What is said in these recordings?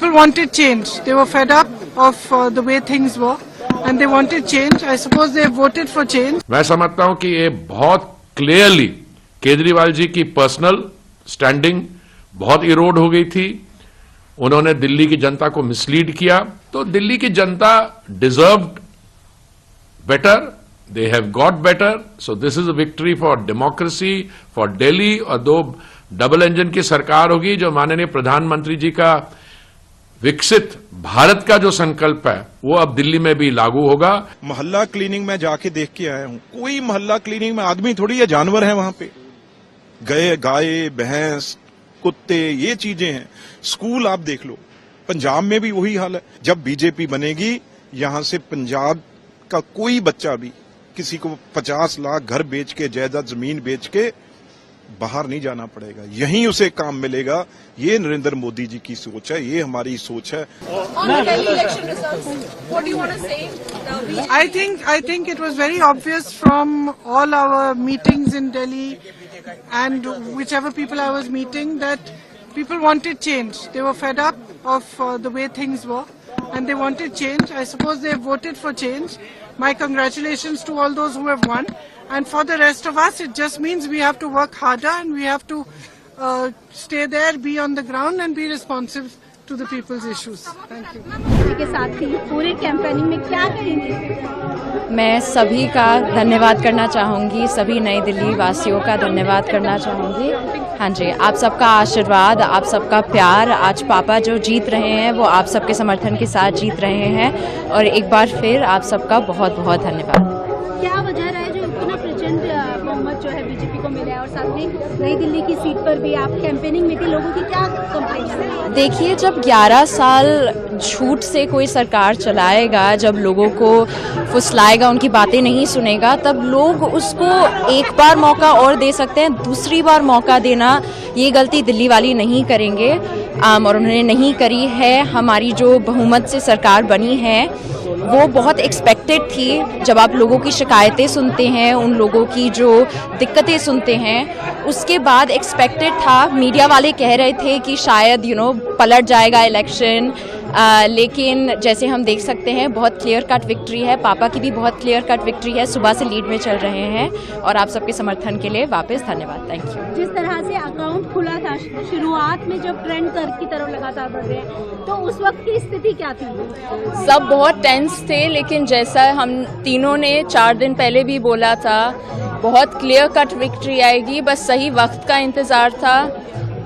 people wanted change. They were fed up of the way things were and they wanted change. I suppose they voted for change. मैं समझता हूं कि ये बहुत clearly Kejriwal ji की personal standing बहुत इरोड हो गई थी। उन्होंने दिल्ली की जनता को मिसलीड किया, तो दिल्ली की जनता deserved better, they have got better, so this is a victory for democracy, for Delhi. और दो डबल इंजन की सरकार होगी, जो माननीय प्रधानमंत्री जी का विकसित भारत का जो संकल्प है वो अब दिल्ली में भी लागू होगा। मोहल्ला क्लीनिंग में जाके देख के आया हूं, कोई मोहल्ला क्लीनिंग में आदमी थोड़ी है, जानवर है वहां पे। गए गाय भैंस कुत्ते ये चीजें हैं। स्कूल आप देख लो, पंजाब में भी वही हाल है। जब बीजेपी बनेगी, यहां से पंजाब का कोई बच्चा भी किसी को 50 लाख घर बेच के, जायदाद जमीन बेच के बाहर नहीं जाना पड़ेगा, यहीं उसे काम मिलेगा। ये नरेंद्र मोदी जी की सोच है, ये हमारी सोच है। I think it was very obvious from all our meetings in Delhi and whichever people I was meeting that people wanted change. They were fed up of the way things were and they wanted change. I suppose they voted for change. My congratulations to all those who have won. And for the rest of us, it just means we have to work harder and we have to stay there, be on the ground and be responsive to the people's issues. Thank you. के साथ ही पूरे campaigning में क्या करेंगे? मैं सभी का धन्यवाद करना चाहूँगी, सभी नई दिल्ली वासियों का धन्यवाद करना चाहूँगी। हाँ जी, आप सबका आशीर्वाद, आप सबका प्यार, आज पापा जो जीत रहे हैं वो आप सबके समर्थन के साथ जीत रहे हैं और एक बार फिर आप सबका बहुत बहुत धन्यवाद। क्या वजह रहा है जो इतना प्रचंड बहुमत जो है बीजेपी को मिला है और साथ में नई दिल्ली की सीट पर भी आप कैंपेनिंग में थे, लोगों की क्या कंप्लेंट है? देखिए, जब 11 साल झूठ से कोई सरकार चलाएगा, जब लोगों को फुसलाएगा, उनकी बातें नहीं सुनेगा, तब लोग उसको एक बार मौका और दे सकते हैं। दूसरी बार मौका देना, ये गलती दिल्ली वाली नहीं करेंगे और उन्होंने नहीं करी है। हमारी जो बहुमत से सरकार बनी है वो बहुत एक्सपेक्टेड थी। जब आप लोगों की शिकायतें सुनते हैं, उन लोगों की जो दिक्कतें सुनते हैं, उसके बाद एक्सपेक्टेड था। मीडिया वाले कह रहे थे कि शायद पलट जाएगा इलेक्शन, लेकिन जैसे हम देख सकते हैं बहुत क्लियर कट विक्ट्री है। पापा की भी बहुत क्लियर कट विक्ट्री है, सुबह से लीड में चल रहे हैं और आप सबके समर्थन के लिए वापस धन्यवाद। Thank you. जिस तरह से अकाउंट खुला था शुरुआत में, जब ट्रेंड कर की तरफ लगातार बढ़ रहे हैं, तो उस वक्त की स्थिति क्या थी? सब बहुत टेंस थे, लेकिन जैसा हम तीनों ने 4 दिन पहले भी बोला था, बहुत क्लियर कट विक्ट्री आएगी, बस सही वक्त का इंतजार था।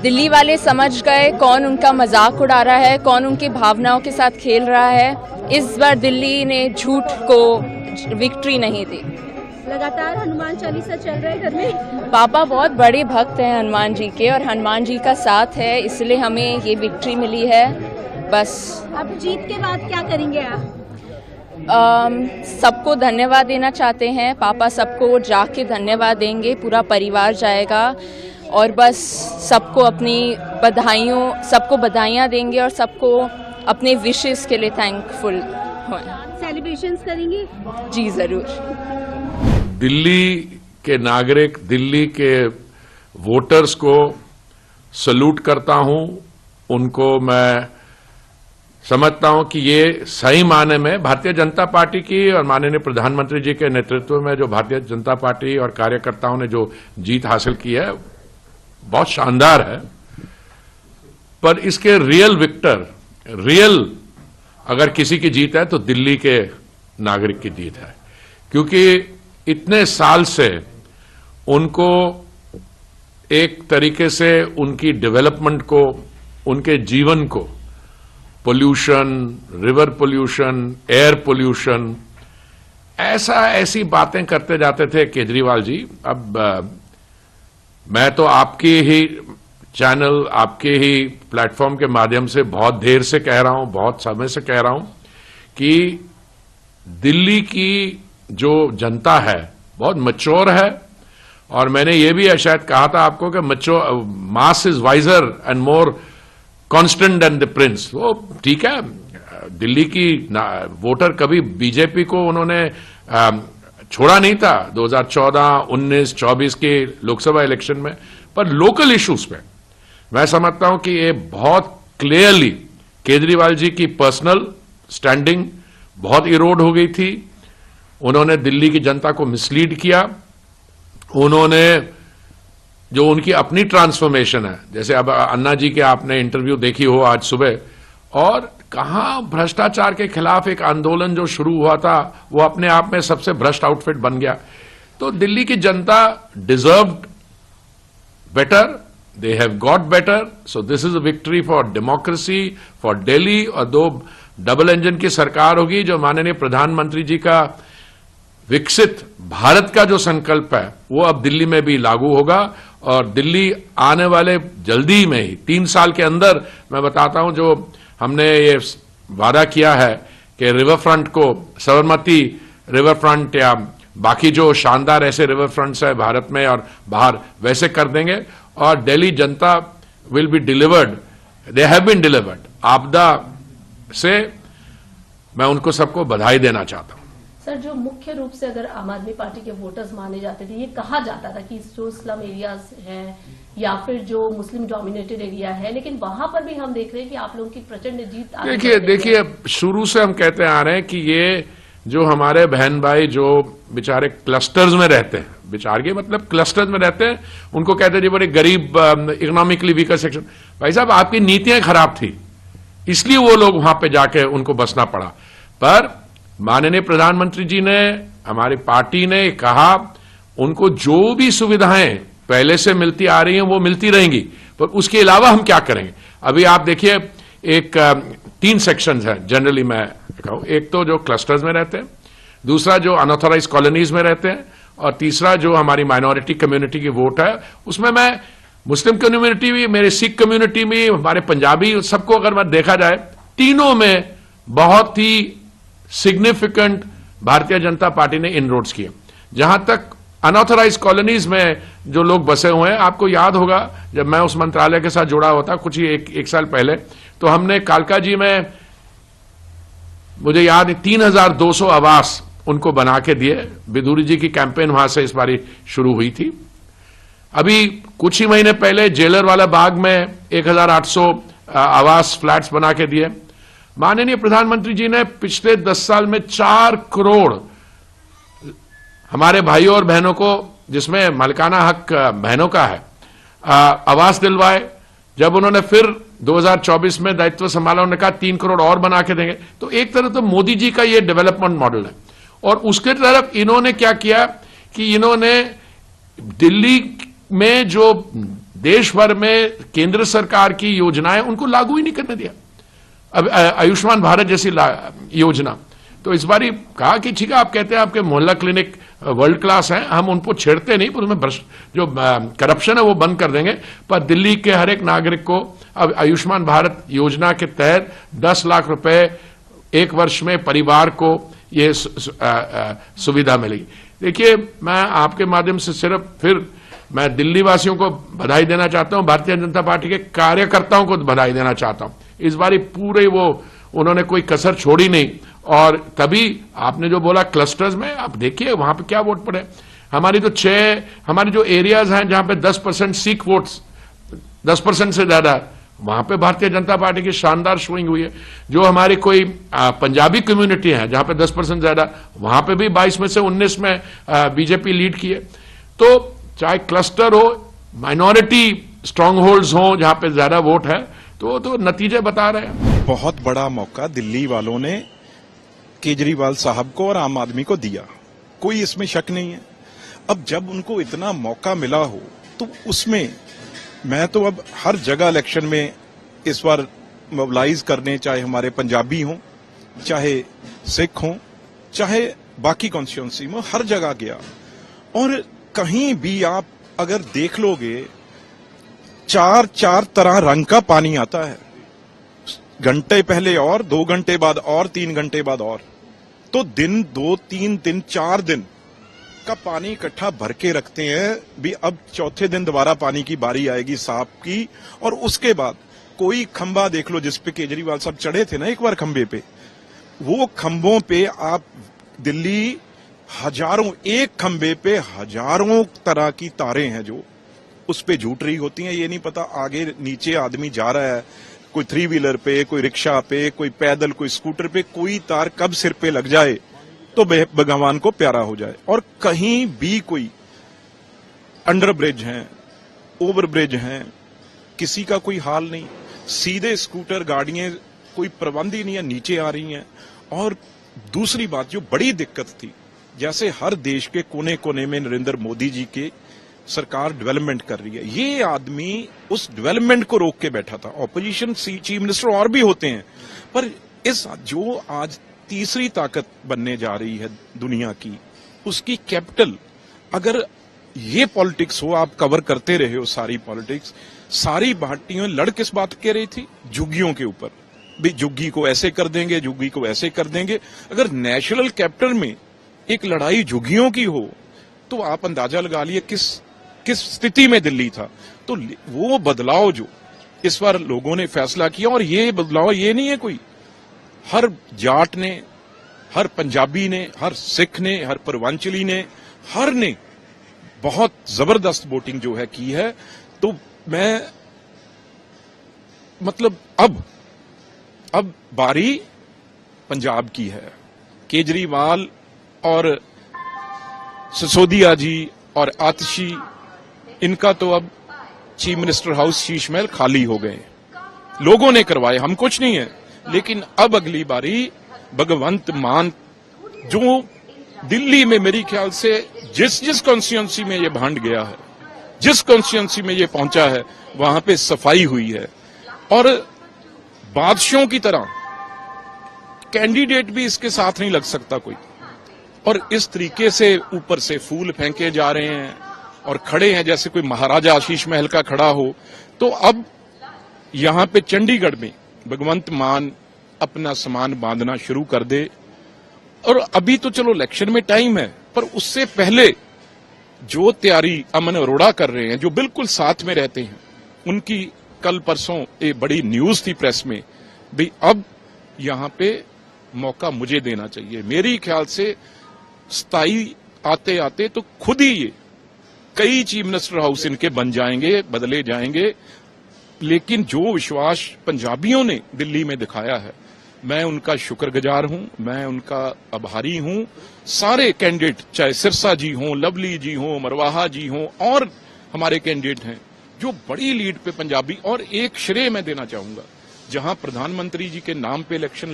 दिल्ली वाले समझ गए कौन उनका मजाक उड़ा रहा है, कौन उनकी भावनाओं के साथ खेल रहा है। इस बार दिल्ली ने झूठ को विक्ट्री नहीं दी। लगातार हनुमान चालीसा चल रहा है घर में। पापा बहुत बड़े भक्त हैं हनुमान जी के और हनुमान जी का साथ है, इसलिए हमें ये विक्ट्री मिली है। बस अब जीत के बाद क्या करेंगे आप? सबको धन्यवाद देना चाहते हैं। पापा सबको जाके धन्यवाद देंगे, पूरा परिवार जाएगा और बस सबको अपनी सबको बधाइयाँ देंगे और सबको अपने विशेस के लिए थैंकफुल हों। सेलिब्रेशंस करेंगे? जी ज़रूर। दिल्ली के नागरिक, दिल्ली के वोटर्स को सल्यूट करता हूं। उनको मैं समझता हूं कि ये सही माने में भारतीय जनता पार्टी की और माननीय प्रधानमंत्री जी के नेतृत्व में जो भारतीय जनता पार्टी और कार्यकर्ताओं ने जो जीत हासिल की है बहुत शानदार है। पर इसके रियल विक्टर, अगर किसी की जीत है तो दिल्ली के नागरिक की जीत है, क्योंकि इतने साल से उनको एक तरीके से उनकी डेवलपमेंट को, उनके जीवन को, pollution, river pollution, air pollution, ऐसी बातें करते जाते थे केजरीवाल जी। अब मैं तो आपकी ही चैनल, आपके ही प्लेटफॉर्म के माध्यम से बहुत देर से कह रहा हूं, बहुत समय से कह रहा हूं कि दिल्ली की जो जनता है बहुत मैच्योर है। और मैंने ये भी शायद कहा था आपको कि mass is wiser and more constant than the prince. वो ठीक है, दिल्ली की वोटर कभी बीजेपी को उन्होंने छोड़ा नहीं था 2014, 19, 24 के लोकसभा इलेक्शन में। पर लोकल इश्यूज पे मैं समझता हूं कि ये बहुत क्लियरली केजरीवाल जी की पर्सनल स्टैंडिंग बहुत इरोड हो गई थी। उन्होंने दिल्ली की जनता को मिसलीड किया। उन्होंने जो उनकी अपनी ट्रांसफॉर्मेशन है, जैसे अब अन्ना जी के आपने इंटरव्यू देखी हो आज सुबह, और कहां भ्रष्टाचार के खिलाफ एक आंदोलन जो शुरू हुआ था वो अपने आप में सबसे भ्रष्ट आउटफिट बन गया। तो दिल्ली की जनता deserved better, they have got better, so this is a victory for democracy, for Delhi. और दो डबल इंजन की सरकार होगी, जो माननीय प्रधानमंत्री जी का विकसित भारत का जो संकल्प है वो अब दिल्ली में भी लागू होगा। और दिल्ली आने वाले जल्दी में ही 3 साल के अंदर, मैं बताता हूं, जो हमने ये वादा किया है कि रिवर फ्रंट को, साबरमती रिवर फ्रंट या बाकी जो शानदार ऐसे रिवर फ्रंट्स है भारत में और बाहर, वैसे कर देंगे। और दिल्ली जनता will be delivered, they have been delivered. आपदा से मैं उनको सबको बधाई देना चाहता हूं। सर, जो मुख्य रूप से अगर आम आदमी पार्टी के वोटर्स माने जाते थे, ये कहा जाता था कि जो स्लम एरियाज हैं या फिर जो मुस्लिम डोमिनेटेड एरिया है, लेकिन वहां पर भी हम देख रहे हैं कि आप लोगों की प्रचंड जीत। देखिए शुरू से हम कहते आ रहे हैं कि ये जो हमारे बहन भाई जो बेचारे क्लस्टर्स में रहते हैं, बेचारे मतलब क्लस्टर्स में रहते हैं, उनको कहते हैं जी बड़े गरीब, इकोनॉमिकली वीकर सेक्शन। भाई साहब, आपकी नीतियां खराब थी, इसलिए वो लोग वहां पे जाके उनको बसना पड़ा। पर माननीय प्रधानमंत्री जी ने, हमारी पार्टी ने कहा उनको जो भी सुविधाएं पहले से मिलती आ रही हैं वो मिलती रहेंगी, पर उसके अलावा हम क्या करेंगे। अभी आप देखिए, एक 3 सेक्शंस हैं जनरली, मैं कहूं, एक तो जो क्लस्टर्स में रहते हैं, दूसरा जो अनऑथोराइज कॉलोनीज में रहते हैं, और तीसरा जो हमारी माइनॉरिटी कम्युनिटी की वोट है। उसमें मैं मुस्लिम कम्युनिटी भी, मेरे सिख कम्युनिटी में, हमारे पंजाबी, सबको अगर मैं देखा जाए, तीनों में बहुत ही सिग्निफिकेंट भारतीय जनता पार्टी ने इनरोड्स किए। जहां तक अनऑथराइज कॉलोनीज में जो लोग बसे हुए हैं, आपको याद होगा जब मैं उस मंत्रालय के साथ जुड़ा होता कुछ ही एक साल पहले, तो हमने कालका जी में, मुझे याद है, 3200 आवास उनको बना के दिए। बिदूरी जी की कैंपेन वहां से इस बारी शुरू हुई थी। अभी कुछ ही महीने पहले जेलर वाला बाग में 1800 आवास फ्लैट्स बना के दिए। माननीय प्रधानमंत्री जी ने पिछले 10 साल में 4 करोड़ हमारे भाइयों और बहनों को, जिसमें मालिकाना हक बहनों का है, आवास दिलवाए। जब उन्होंने फिर 2024 में दायित्व संभाला, उन्होंने कहा 3 करोड़ और बना के देंगे। तो एक तरह तो मोदी जी का ये डेवलपमेंट मॉडल है। और उसके तरफ इन्होंने क्या किया कि इन्होंने दिल्ली में जो देश भर में केंद्र सरकार की योजनाएं, उनको लागू ही नहीं करने दिया। अब आयुष्मान भारत जैसी योजना, तो इस बारी कहा कि ठीक है, आप कहते हैं आपके मोहल्ला क्लिनिक वर्ल्ड क्लास हैं, हम उनको छेड़ते नहीं, पर उसमें जो करप्शन है वो बंद कर देंगे। पर दिल्ली के हर एक नागरिक को अब आयुष्मान भारत योजना के तहत 10 लाख रुपए एक वर्ष में परिवार को ये सुविधा मिलेगी। देखिए, मैं आपके माध्यम से सिर्फ फिर मैं दिल्ली वासियों को बधाई देना चाहता हूं, भारतीय जनता पार्टी के कार्यकर्ताओं को बधाई देना चाहता हूं। इस बारी पूरे उन्होंने कोई कसर छोड़ी नहीं। और तभी आपने जो बोला क्लस्टर्स में, आप देखिए वहां पे क्या वोट पड़े। हमारी तो 6 हमारे जो एरियाज हैं जहां पे 10% सिख वोट्स, 10% से ज्यादा, वहां पे भारतीय जनता पार्टी की शानदार शोइंग हुई है। जो हमारी कोई पंजाबी कम्युनिटी है जहां पे 10% ज्यादा, वहां पे भी 22 में से 19 में बीजेपी लीड की है। तो चाहे क्लस्टर हो, माइनॉरिटी स्ट्रांग होल्ड्स हो जहां पे ज्यादा वोट है, तो नतीजे बता रहे हैं। बहुत बड़ा मौका दिल्ली वालों ने केजरीवाल साहब को और आम आदमी को दिया, कोई इसमें शक नहीं है। अब जब उनको इतना मौका मिला हो, तो उसमें मैं तो अब हर जगह इलेक्शन में इस बार मोबिलाइज करने, चाहे हमारे पंजाबी हों, चाहे सिख हों, चाहे बाकी कॉन्स्टिट्यूंसी में, हर जगह गया। और कहीं भी आप अगर देख लोगे, 4 तरह रंग का पानी आता है। घंटे पहले और, 2 घंटे बाद और, 3 घंटे बाद और। तो दिन 2, 3 दिन, 4 दिन का पानी इकट्ठा भर के रखते हैं। भी अब चौथे दिन दोबारा पानी की बारी आएगी साफ की। और उसके बाद कोई खंबा देख लो जिस पे केजरीवाल साहब चढ़े थे ना एक बार खंबे पे, वो खंबों पे आप दिल्ली हजारों, एक खंबे पे हजारों तरह की तारें हैं जो उस पे झूठ रही होती हैं। ये नहीं पता आगे नीचे आदमी जा रहा है कोई 3 व्हीलर पे, कोई रिक्शा पे, कोई पैदल, कोई स्कूटर पे, कोई तार कब सिर पे लग जाए तो भगवान को प्यारा हो जाए। और कहीं भी कोई अंडर ब्रिज हैं, ओवर ब्रिज हैं, किसी का कोई हाल नहीं, सीधे स्कूटर गाड़ियां, कोई प्रबंध ही नहीं है, नीचे आ रही हैं। और दूसरी बात जो बड़ी दिक्कत थी, जैसे हर देश के कोने कोने में नरेंद्र मोदी जी के सरकार डेवलपमेंट कर रही है, ये आदमी उस डेवलपमेंट को रोक के बैठा था। ऑपोजिशन चीफ मिनिस्टर और भी होते हैं, पर इस जो आज तीसरी ताकत बनने जा रही है दुनिया की, उसकी कैपिटल, अगर ये पॉलिटिक्स हो, आप कवर करते रहे हो सारी पॉलिटिक्स, सारी पार्टियों लड़ किस बात कह रही थी? झुग्गियों के ऊपर, भी झुग्गी को ऐसे कर देंगे, झुग्गी को ऐसे कर देंगे। अगर नेशनल कैपिटल में एक लड़ाई झुग्गियों की हो तो आप अंदाजा लगा लिए किस स्थिति में दिल्ली था। तो वो बदलाव जो इस बार लोगों ने फैसला किया, और ये बदलाव ये नहीं है कोई, हर जाट ने, हर पंजाबी ने, हर सिख ने, हर पूर्वांचली ने, हर ने बहुत जबरदस्त वोटिंग जो है की है। तो मैं मतलब अब बारी पंजाब की है। केजरीवाल और सिसोदिया जी और आतिशी, इनका तो अब chief minister house Sheesh Mahal खाली हो गए, लोगों ने करवाए, हम कुछ नहीं है। लेकिन अब अगली बारी भगवंत मान, जो दिल्ली में मेरे ख्याल से जिस कॉन्स्टिट्यूंसी में ये भांड गया है, जिस कॉन्स्टिट्यूंसी में ये पहुंचा है, वहां पे सफाई हुई है। और बादशाहों की तरह कैंडिडेट भी इसके साथ नहीं लग सकता कोई। और इस तरीके से ऊपर से फूल फेंके जा रहे हैं और खड़े हैं जैसे कोई महाराजा आशीष महल का खड़ा हो। तो अब यहां पे चंडीगढ़ में भगवंत मान अपना सामान बांधना शुरू कर दे। और अभी तो चलो इलेक्शन में टाइम है, पर उससे पहले जो तैयारी अमन अरोड़ा कर रहे हैं, जो बिल्कुल साथ में रहते हैं, उनकी कल परसों एक बड़ी न्यूज थी प्रेस में, भी अब यहां पे मौका मुझे देना चाहिए। मेरी ख्याल से 27 आते आते तो खुद ही ये कई चीफ मिनिस्टर हाउस इनके बन जाएंगे, बदले जाएंगे। लेकिन जो विश्वास पंजाबियों ने दिल्ली में दिखाया है, मैं उनका शुक्रगुजार हूं, मैं उनका आभारी हूं। सारे कैंडिडेट, चाहे सिरसा जी हों, लवली जी हों, मरवाहा जी हों, और हमारे कैंडिडेट हैं जो बड़ी लीड पे पंजाबी। और एक श्रेय मैं देना चाहूंगा, जहां प्रधानमंत्री जी के नाम पे इलेक्शन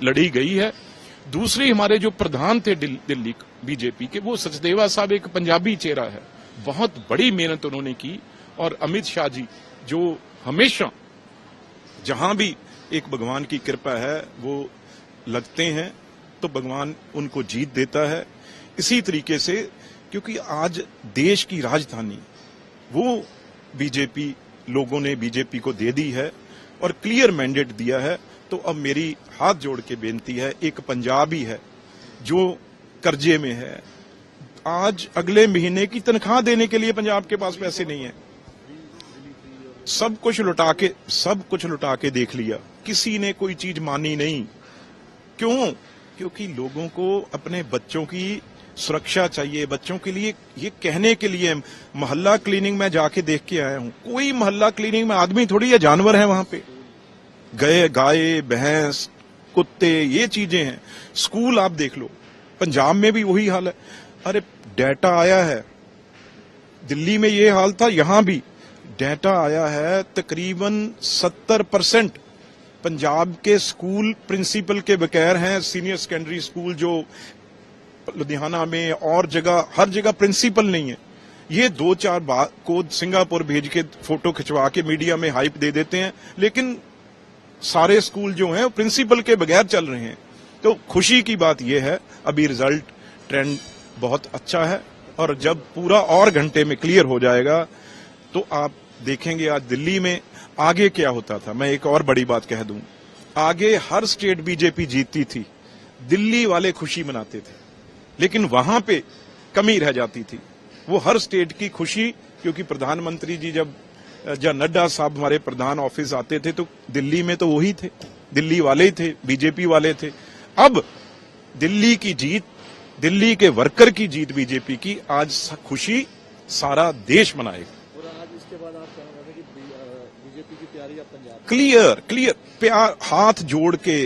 लड़ी गई है। दूसरी, हमारे जो प्रधान थे दिल्ली बीजेपी के, वो सचदेवा साहब एक पंजाबी चेहरा है, बहुत बड़ी मेहनत उन्होंने की। और अमित शाह जी, जो हमेशा जहां भी एक भगवान की कृपा है वो लगते हैं, तो भगवान उनको जीत देता है। इसी तरीके से, क्योंकि आज देश की राजधानी वो बीजेपी, लोगों ने बीजेपी को दे दी है और क्लियर मैंडेट दिया है। तो अब मेरी हाथ जोड़ के बेनती है, एक पंजाबी है जो कर्जे में है, आज अगले महीने की तनख्वाह देने के लिए पंजाब के पास पैसे नहीं है, सब कुछ लुटा के देख लिया, किसी ने कोई चीज मानी नहीं। क्यों? क्योंकि लोगों को अपने बच्चों की सुरक्षा चाहिए। बच्चों के लिए ये कहने के लिए मोहल्ला क्लीनिंग में जाके देख के आया हूं, कोई मोहल्ला क्लीनिंग में आदमी थोड़ी है, जानवर है वहां पे, गाय भैंस कुत्ते, ये चीजें हैं। स्कूल आप देख लो, पंजाब में भी वही हाल है। अरे डेटा आया है, दिल्ली में ये हाल था, यहां भी डेटा आया है, तकरीबन 70% पंजाब के स्कूल प्रिंसिपल के बगैर हैं। सीनियर सेकेंडरी स्कूल जो लुधियाना में और जगह, हर जगह प्रिंसिपल नहीं है। ये 2-4 बात को सिंगापुर भेज के फोटो खिंचवा के मीडिया में हाइप दे देते हैं, लेकिन सारे स्कूल जो हैं प्रिंसिपल के बगैर चल रहे हैं। तो खुशी की बात यह है, अभी रिजल्ट ट्रेंड बहुत अच्छा है, और जब पूरा और घंटे में क्लियर हो जाएगा तो आप देखेंगे आज दिल्ली में आगे क्या होता था। मैं एक और बड़ी बात कह दूं, आगे हर स्टेट बीजेपी जीतती थी, दिल्ली वाले खुशी मनाते थे, लेकिन वहां पे कमी रह जाती थी। वो हर स्टेट की खुशी, क्योंकि प्रधानमंत्री जी जब नड्डा साहब हमारे प्रधान ऑफिस आते थे तो दिल्ली में तो वही थे, दिल्ली वाले ही थे, बीजेपी वाले थे। अब दिल्ली की जीत, दिल्ली के वर्कर की जीत बीजेपी की, आज खुशी सारा देश मनाएगा। और आज इसके बाद आप कहना चाहते हैं कि बीजेपी की क्लियर क्लियर प्यार हाथ जोड़ के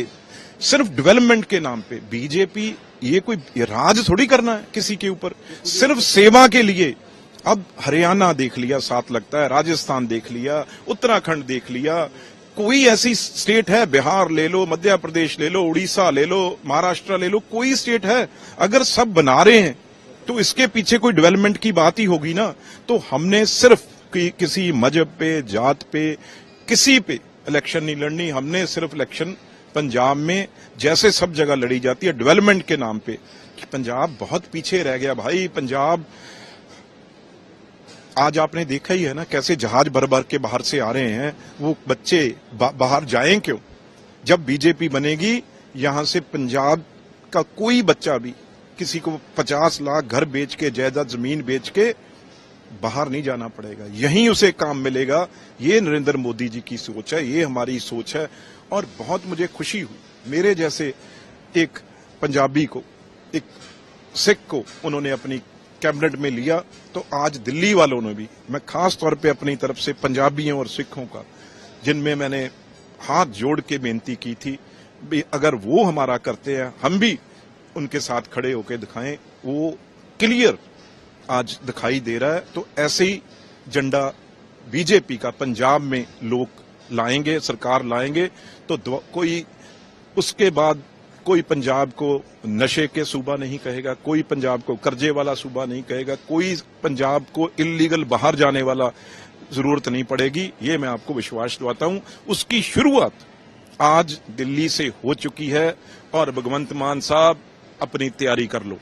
सिर्फ डेवलपमेंट के नाम पे बीजेपी ये कोई राज थोड़ी करना है किसी के ऊपर, सिर्फ सेवा के लिए। अब हरियाणा देख लिया, साथ लगता है राजस्थान देख लिया, उत्तराखंड देख लिया, कोई ऐसी स्टेट है, बिहार ले लो, मध्य प्रदेश ले लो, उड़ीसा ले लो, महाराष्ट्र ले लो, कोई स्टेट है अगर सब बना रहे हैं तो इसके पीछे कोई डेवलपमेंट की बात ही होगी ना। तो हमने सिर्फ किसी मजहब पे, जात पे, किसी पे इलेक्शन नहीं लड़नी, हमने सिर्फ इलेक्शन पंजाब में जैसे सब जगह लड़ी जाती है डेवलपमेंट के नाम पे, कि पंजाब बहुत पीछे रह गया भाई। पंजाब आज आपने देखा ही है ना कैसे जहाज भर भर के बाहर से आ रहे हैं, वो बच्चे बाहर जाएं क्यों? जब बीजेपी बनेगी यहां से पंजाब का कोई बच्चा भी किसी को 50 लाख घर बेच के, जायदाद जमीन बेच के बाहर नहीं जाना पड़ेगा, यहीं उसे काम मिलेगा। ये नरेंद्र मोदी जी की सोच है, ये हमारी सोच है। और बहुत मुझे खुशी हुई, मेरे जैसे एक पंजाबी को, एक सिख को उन्होंने अपनी कैबिनेट में लिया, तो आज दिल्ली वालों ने भी, मैं खास तौर पे अपनी तरफ से पंजाबियों और सिखों का, जिनमें मैंने हाथ जोड़ के बेनती की थी, अगर वो हमारा करते हैं हम भी उनके साथ खड़े होकर दिखाएं, वो क्लियर आज दिखाई दे रहा है। तो ऐसे ही झंडा बीजेपी का पंजाब में लोग लाएंगे, सरकार लाएंगे, तो कोई उसके बाद कोई पंजाब को नशे के सूबा नहीं कहेगा, कोई पंजाब को कर्जे वाला सूबा नहीं कहेगा, कोई पंजाब को इल्लीगल बाहर जाने वाला जरूरत नहीं पड़ेगी। ये मैं आपको विश्वास दिलाता हूं। उसकी शुरुआत आज दिल्ली से हो चुकी है और भगवंत मान साहब अपनी तैयारी कर लो।